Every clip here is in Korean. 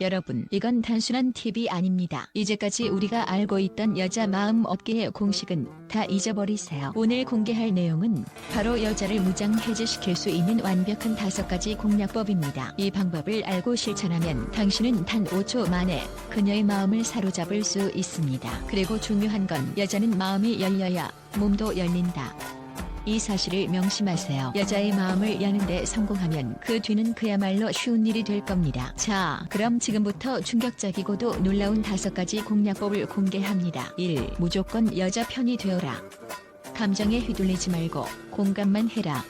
여러분, 이건 단순한 팁이 아닙니다. 이제까지 우리가 알고 있던 여자 마음 얻기의 공식은 다 잊어버리세요. 오늘 공개할 내용은 바로 여자를 무장해제시킬 수 있는 완벽한 5가지 공략법입니다. 이 방법을 알고 실천하면 당신은 단 5초 만에 그녀의 마음을 사로잡을 수 있습니다. 그리고 중요한 건 여자는 마음이 열려야 몸도 열린다. 이 사실을 명심하세요. 여자의 마음을 여는데 성공하면 그 뒤는 그야말로 쉬운 일이 될 겁니다. 자, 그럼 지금부터 충격적이고도 놀라운 5가지 공략법을 공개합니다. 1. 무조건 여자 편이 되어라. 감정에 휘둘리지 말고 공감만 해라.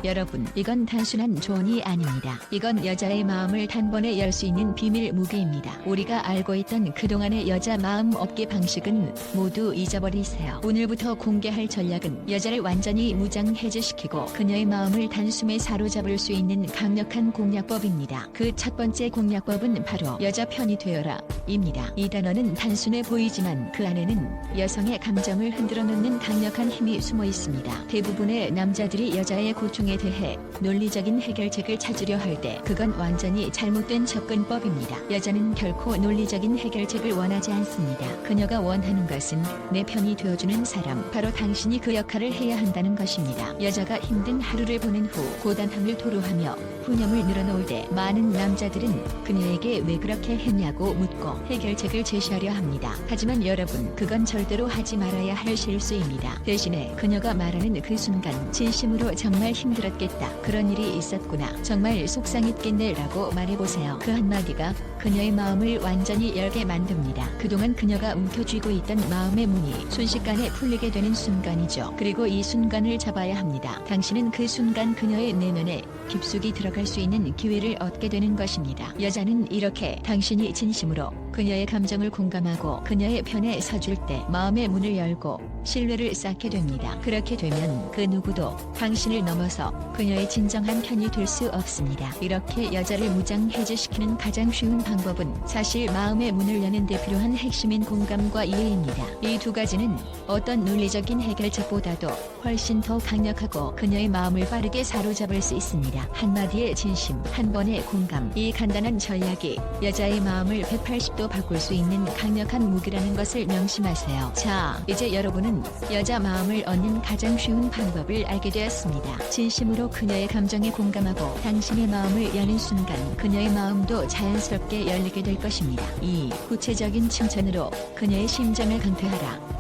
여러분, 이건 단순한 조언이 아닙니다. 이건 여자의 마음을 단번에 열 수 있는 비밀 무기입니다. 우리가 알고 있던 그동안의 여자 마음 얻기 방식은 모두 잊어버리세요. 오늘부터 공개할 전략은 여자를 완전히 무장해제시키고 그녀의 마음을 단숨에 사로잡을 수 있는 강력한 공략법입니다. 그 첫 번째 공략법은 바로 여자 편이 되어라 입니다. 이 단어는 단순해 보이지만 그 안에는 여성의 감정을 흔들어 놓는 강력한 힘이 숨어 있습니다. 대부분의 남자들이 여자의 고충에 대해 논리적인 해결책을 찾으려 할 때 그건 완전히 잘못된 접근법입니다. 여자는 결코 논리적인 해결책을 원하지 않습니다. 그녀가 원하는 것은 내 편이 되어주는 사람, 바로 당신이 그 역할을 해야 한다는 것입니다. 여자가 힘든 하루를 보낸 후 고단함을 토로하며 푸념을 늘어놓을 때 많은 남자들은 그녀에게 왜 그렇게 했냐고 묻고 해결책을 제시하려 합니다. 하지만 여러분, 그건 절대로 하지 말아야 할 실수입니다. 대신에 그녀가 말하는 그 순간 진심으로 정말 힘들었겠다, 그런 일이 있었구나, 정말 속상했겠네 라고 말해보세요. 그 한마디가 그녀의 마음을 완전히 열게 만듭니다. 그동안 그녀가 움켜쥐고 있던 마음의 문이 순식간에 풀리게 되는 순간이죠. 그리고 이 순간을 잡아야 합니다. 당신은 그 순간 그녀의 내면에 깊숙이 들어갈 수 있는 기회를 얻게 되는 것입니다. 여자는 이렇게 당신이 진심으로 그녀의 감정을 공감하고 그녀의 편에 서줄 때 마음의 문을 열고 신뢰를 쌓게 됩니다. 그렇게 되면 그 누구도 당신을 넘어서 그녀의 진정한 편이 될 수 없습니다. 이렇게 여자를 무장해제시키는 가장 쉬운 방법은 사실 마음의 문을 여는 데 필요한 핵심인 공감과 이해입니다. 이 2가지는 어떤 논리적인 해결책보다도 훨씬 더 강력하고 그녀의 마음을 빠르게 사로잡을 수 있습니다. 한마디의 진심, 한 번의 공감, 이 간단한 전략이 여자의 마음을 180도 바꿀 수 있는 강력한 무기라는 것을 명심하세요. 자, 이제 여러분은 여자 마음을 얻는 가장 쉬운 방법을 알게 되었습니다. 진심으로 그녀의 감정에 공감하고 당신의 마음을 여는 순간 그녀의 마음도 자연스럽게 열리게 될 것입니다. 2. 구체적인 칭찬으로 그녀의 심장을 강타하라.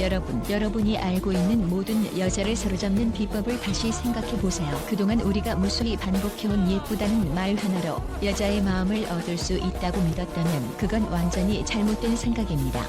여러분, 여러분이 알고 있는 모든 여자를 사로잡는 비법을 다시 생각해보세요. 그동안 우리가 무수히 반복해온 예쁘다는 말 하나로 여자의 마음을 얻을 수 있다고 믿었다면 그건 완전히 잘못된 생각입니다.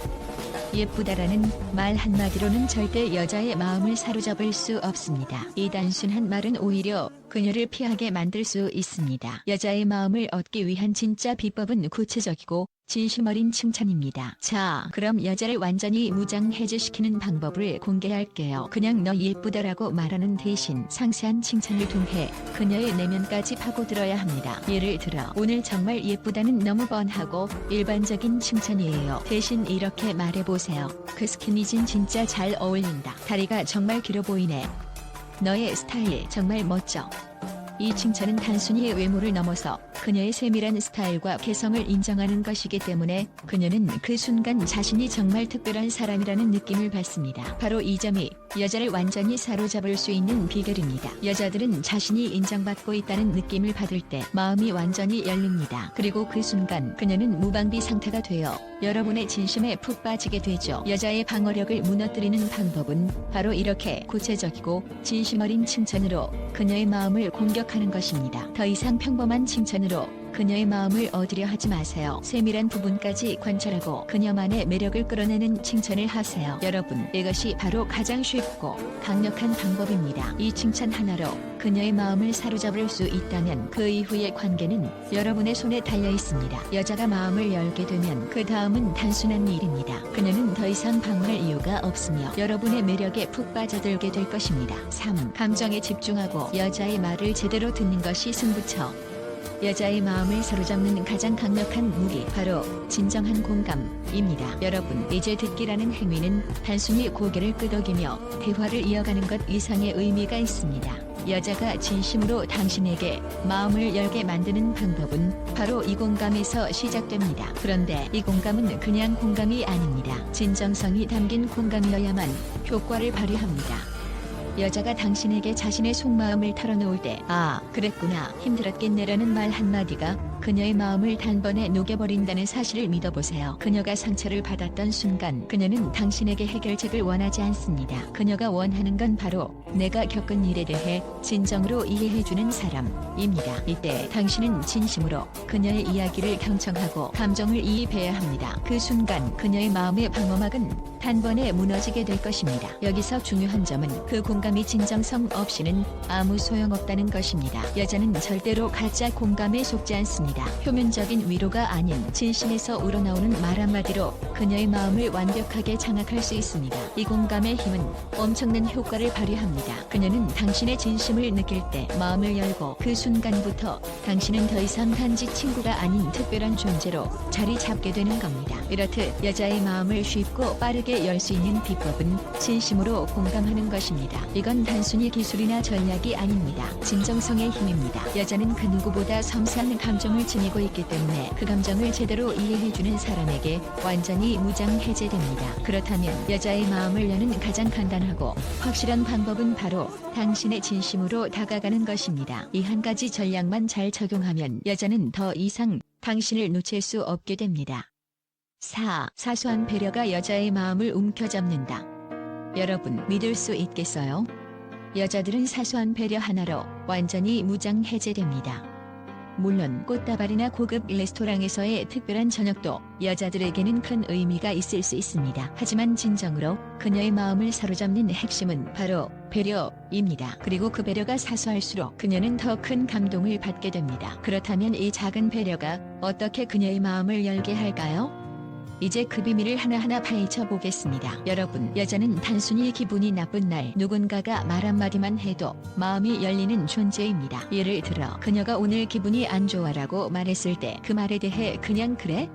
예쁘다라는 말 한마디로는 절대 여자의 마음을 사로잡을 수 없습니다. 이 단순한 말은 오히려 그녀를 피하게 만들 수 있습니다. 여자의 마음을 얻기 위한 진짜 비법은 구체적이고 진심 어린 칭찬입니다. 자, 그럼 여자를 완전히 무장해제시키는 방법을 공개할게요. 그냥 너 예쁘다라고 말하는 대신 상세한 칭찬을 통해 그녀의 내면까지 파고들어야 합니다. 예를 들어, 오늘 정말 예쁘다는 너무 뻔하고 일반적인 칭찬이에요. 대신 이렇게 말해보세요. 그 스키니진 진짜 잘 어울린다. 다리가 정말 길어 보이네. 너의 스타일 정말 멋져. 이 칭찬은 단순히 외모를 넘어서 그녀의 세밀한 스타일과 개성을 인정하는 것이기 때문에 그녀는 그 순간 자신이 정말 특별한 사람이라는 느낌을 받습니다. 바로 이 점이 여자를 완전히 사로잡을 수 있는 비결입니다. 여자들은 자신이 인정받고 있다는 느낌을 받을 때 마음이 완전히 열립니다. 그리고 그 순간 그녀는 무방비 상태가 되어 여러분의 진심에 푹 빠지게 되죠. 여자의 방어력을 무너뜨리는 방법은 바로 이렇게 구체적이고 진심 어린 칭찬으로 그녀의 마음을 공격하는 것입니다. 더 이상 평범한 칭찬으로 그녀의 마음을 얻으려 하지 마세요. 세밀한 부분까지 관찰하고 그녀만의 매력을 끌어내는 칭찬을 하세요. 여러분, 이것이 바로 가장 쉽고 강력한 방법입니다. 이 칭찬 하나로 그녀의 마음을 사로잡을 수 있다면 그 이후의 관계는 여러분의 손에 달려 있습니다. 여자가 마음을 열게 되면 그 다음은 단순한 일입니다. 그녀는 더 이상 방어할 이유가 없으며 여러분의 매력에 푹 빠져들게 될 것입니다. 3. 감정에 집중하고 여자의 말을 제대로 듣는 것이 승부처. 여자의 마음을 사로잡는 가장 강력한 무기, 바로 진정한 공감입니다. 여러분, 이제 듣기라는 행위는 단순히 고개를 끄덕이며 대화를 이어가는 것 이상의 의미가 있습니다. 여자가 진심으로 당신에게 마음을 열게 만드는 방법은 바로 이 공감에서 시작됩니다. 그런데 이 공감은 그냥 공감이 아닙니다. 진정성이 담긴 공감이어야만 효과를 발휘합니다. 여자가 당신에게 자신의 속마음을 털어놓을 때 "아, 그랬구나. 힘들었겠네라는 말 한마디가 그녀의 마음을 단번에 녹여버린다는 사실을 믿어보세요. 그녀가 상처를 받았던 순간 그녀는 당신에게 해결책을 원하지 않습니다. 그녀가 원하는 건 바로 내가 겪은 일에 대해 진정으로 이해해주는 사람입니다. 이때 당신은 진심으로 그녀의 이야기를 경청하고 감정을 이입해야 합니다. 그 순간 그녀의 마음의 방어막은 단번에 무너지게 될 것입니다. 여기서 중요한 점은 그 공감이 진정성 없이는 아무 소용없다는 것입니다. 여자는 절대로 가짜 공감에 속지 않습니다. 표면적인 위로가 아닌 진심에서 우러나오는 말 한마디로 그녀의 마음을 완벽하게 장악할 수 있습니다. 이 공감의 힘은 엄청난 효과를 발휘합니다. 그녀는 당신의 진심을 느낄 때 마음을 열고 그 순간부터 당신은 더 이상 단지 친구가 아닌 특별한 존재로 자리 잡게 되는 겁니다. 이렇듯 여자의 마음을 쉽고 빠르게 열 수 있는 비법은 진심으로 공감하는 것입니다. 이건 단순히 기술이나 전략이 아닙니다. 진정성의 힘입니다. 여자는 그 누구보다 섬세한 감정을 지니고 있기 때문에 그 감정을 제대로 이해해주는 사람에게 완전히 무장해제됩니다. 그렇다면 여자의 마음을 여는 가장 간단하고 확실한 방법은 바로 당신의 진심으로 다가가는 것입니다. 이 한 가지 전략만 잘 적용하면 여자는 더 이상 당신을 놓칠 수 없게 됩니다. 4. 사소한 배려가 여자의 마음을 움켜잡는다. 여러분, 믿을 수 있겠어요? 여자들은 사소한 배려 하나로 완전히 무장해제됩니다. 물론 꽃다발이나 고급 레스토랑에서의 특별한 저녁도 여자들에게는 큰 의미가 있을 수 있습니다. 하지만 진정으로 그녀의 마음을 사로잡는 핵심은 바로 배려입니다. 그리고 그 배려가 사소할수록 그녀는 더 큰 감동을 받게 됩니다. 그렇다면 이 작은 배려가 어떻게 그녀의 마음을 열게 할까요? 이제 그 비밀을 하나하나 파헤쳐 보겠습니다. 여러분, 여자는 단순히 기분이 나쁜 날 누군가가 말 한마디만 해도 마음이 열리는 존재입니다. 예를 들어 그녀가 오늘 기분이 안 좋아라고 말했을 때 그 말에 대해 그냥 "그래?"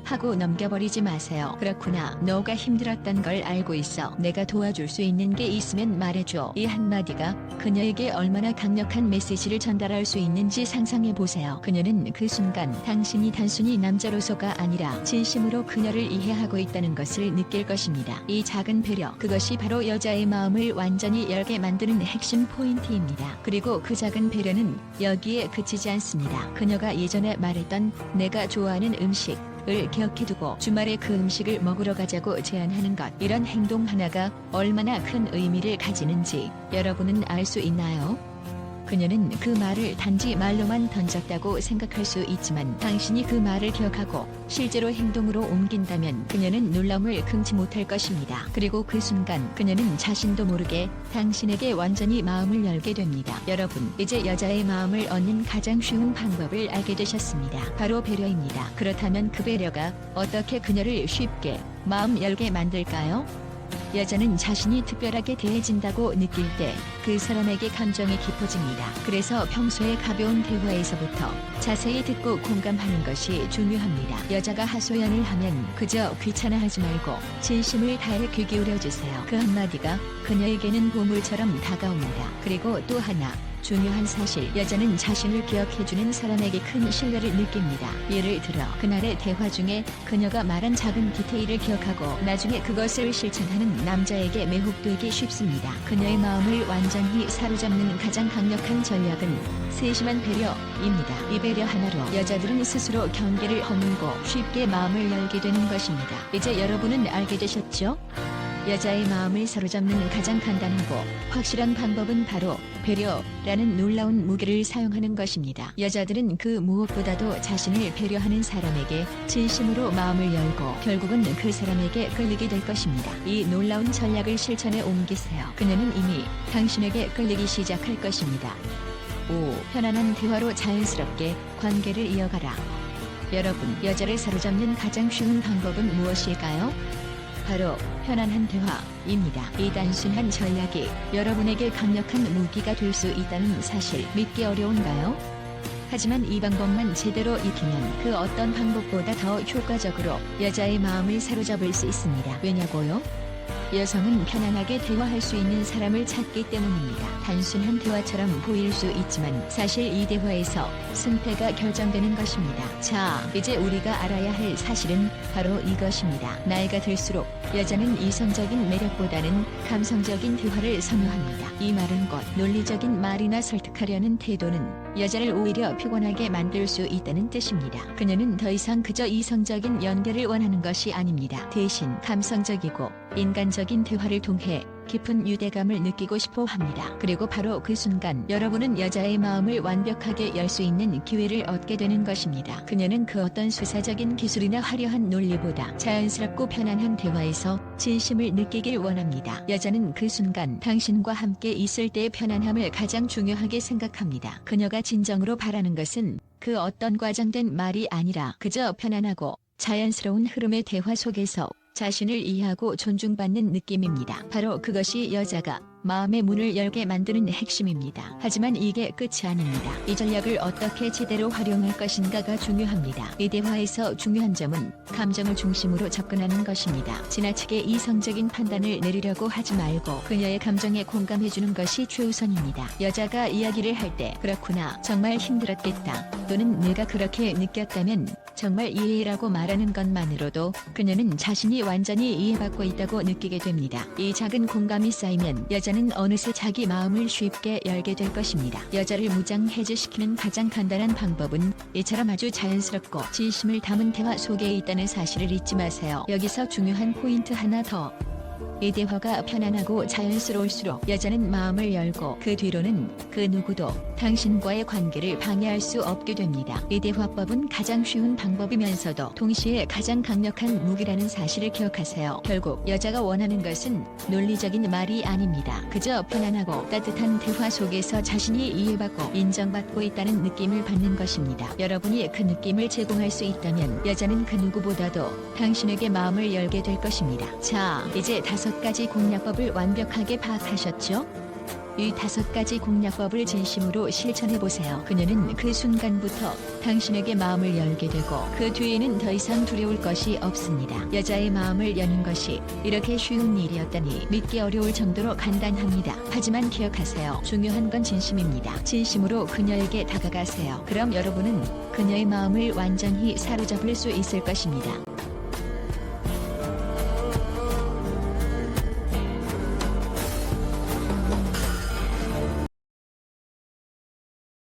하고 넘겨버리지 마세요. "그렇구나. 너가 힘들었던 걸 알고 있어. 내가 도와줄 수 있는 게 있으면 말해줘." 이 한마디가 그녀에게 얼마나 강력한 메시지를 전달할 수 있는지 상상해 보세요. 그녀는 그 순간 당신이 단순히 남자로서가 아니라 진심으로 그녀를 이해하고 있다는 것을 느낄 것입니다. 이 작은 배려, 그것이 바로 여자의 마음을 완전히 열게 만드는 핵심 포인트입니다. 그리고 그 작은 배려는 여기에 그치지 않습니다. 그녀가 예전에 말했던 "내가 좋아하는 음식" 을 기억해두고 주말에 그 음식을 먹으러 가자고 제안하는 것, 이런 행동 하나가 얼마나 큰 의미를 가지는지 여러분은 알 수 있나요? 그녀는 그 말을 단지 말로만 던졌다고 생각할 수 있지만 당신이 그 말을 기억하고 실제로 행동으로 옮긴다면 그녀는 놀라움을 금치 못할 것입니다. 그리고 그 순간 그녀는 자신도 모르게 당신에게 완전히 마음을 열게 됩니다. 여러분, 이제 여자의 마음을 얻는 가장 쉬운 방법을 알게 되셨습니다. 바로 배려입니다. 그렇다면 그 배려가 어떻게 그녀를 쉽게 마음 열게 만들까요? 여자는 자신이 특별하게 대해진다고 느낄 때 그 사람에게 감정이 깊어집니다. 그래서 평소에 가벼운 대화에서부터 자세히 듣고 공감하는 것이 중요합니다. 여자가 하소연을 하면 그저 귀찮아하지 말고 진심을 다해 귀 기울여주세요. 그 한마디가 그녀에게는 보물처럼 다가옵니다. 그리고 또 하나, 중요한 사실, 여자는 자신을 기억해주는 사람에게 큰 신뢰를 느낍니다. 예를 들어 그날의 대화 중에 그녀가 말한 작은 디테일을 기억하고 나중에 그것을 실천하는 남자에게 매혹되기 쉽습니다. 그녀의 마음을 완전히 사로잡는 가장 강력한 전략은 세심한 배려입니다. 이 배려 하나로 여자들은 스스로 경계를 허물고 쉽게 마음을 열게 되는 것입니다. 이제 여러분은 알게 되셨죠? 여자의 마음을 사로잡는 가장 간단하고 확실한 방법은 바로 배려라는 놀라운 무기를 사용하는 것입니다. 여자들은 그 무엇보다도 자신을 배려하는 사람에게 진심으로 마음을 열고 결국은 그 사람에게 끌리게 될 것입니다. 이 놀라운 전략을 실천에 옮기세요. 그녀는 이미 당신에게 끌리기 시작할 것입니다. 5. 편안한 대화로 자연스럽게 관계를 이어가라. 여러분, 여자를 사로잡는 가장 쉬운 방법은 무엇일까요? 바로 편안한 대화입니다. 이 단순한 전략이 여러분에게 강력한 무기가 될 수 있다는 사실 믿기 어려운가요? 하지만 이 방법만 제대로 익히면 그 어떤 방법보다 더 효과적으로 여자의 마음을 사로잡을 수 있습니다. 왜냐고요? 여성은 편안하게 대화할 수 있는 사람을 찾기 때문입니다. 단순한 대화처럼 보일 수 있지만 사실 이 대화에서 승패가 결정되는 것입니다. 자, 이제 우리가 알아야 할 사실은 바로 이것입니다. 나이가 들수록 여자는 이성적인 매력보다는 감성적인 대화를 선호합니다. 이 말은 곧 논리적인 말이나 설득하려는 태도는 여자를 오히려 피곤하게 만들 수 있다는 뜻입니다. 그녀는 더 이상 그저 이성적인 연결을 원하는 것이 아닙니다. 대신 감성적이고 인간적인 대화를 통해 깊은 유대감을 느끼고 싶어 합니다. 그리고 바로 그 순간 여러분은 여자의 마음을 완벽하게 열 수 있는 기회를 얻게 되는 것입니다. 그녀는 그 어떤 수사적인 기술이나 화려한 논리보다 자연스럽고 편안한 대화에서 진심을 느끼길 원합니다. 여자는 그 순간 당신과 함께 있을 때의 편안함을 가장 중요하게 생각합니다. 그녀가 진정으로 바라는 것은 그 어떤 과장된 말이 아니라 그저 편안하고 자연스러운 흐름의 대화 속에서 자신을 이해하고 존중받는 느낌입니다. 바로 그것이 여자가 마음의 문을 열게 만드는 핵심입니다. 하지만 이게 끝이 아닙니다. 이 전략을 어떻게 제대로 활용할 것인가가 중요합니다. 이 대화에서 중요한 점은 감정을 중심으로 접근하는 것입니다. 지나치게 이성적인 판단을 내리려고 하지 말고 그녀의 감정에 공감해주는 것이 최우선입니다. 여자가 이야기를 할 때 그렇구나, 정말 힘들었겠다, 또는 내가 그렇게 느꼈다면 정말 이해라고 말하는 것만으로도 그녀는 자신이 완전히 이해받고 있다고 느끼게 됩니다. 이 작은 공감이 쌓이면 여자는 어느새 자기 마음을 쉽게 열게 될 것입니다. 여자를 무장해제시키는 가장 간단한 방법은 이처럼 아주 자연스럽고 진심을 담은 대화 속에 있다는 사실을 잊지 마세요. 여기서 중요한 포인트 하나 더. 이 대화가 편안하고 자연스러울수록 여자는 마음을 열고 그 뒤로는 그 누구도 당신과의 관계를 방해할 수 없게 됩니다. 이 대화법은 가장 쉬운 방법이면서도 동시에 가장 강력한 무기라는 사실을 기억하세요. 결국 여자가 원하는 것은 논리적인 말이 아닙니다. 그저 편안하고 따뜻한 대화 속에서 자신이 이해받고 인정받고 있다는 느낌을 받는 것입니다. 여러분이 그 느낌을 제공할 수 있다면 여자는 그 누구보다도 당신에게 마음을 열게 될 것입니다. 자, 이제 5가지 공략법을 완벽하게 파악하셨죠? 이 5가지 공략법을 진심으로 실천해보세요. 그녀는 그 순간부터 당신에게 마음을 열게 되고 그 뒤에는 더 이상 두려울 것이 없습니다. 여자의 마음을 여는 것이 이렇게 쉬운 일이었다니 믿기 어려울 정도로 간단합니다. 하지만 기억하세요. 중요한 건 진심입니다. 진심으로 그녀에게 다가가세요. 그럼 여러분은 그녀의 마음을 완전히 사로잡을 수 있을 것입니다.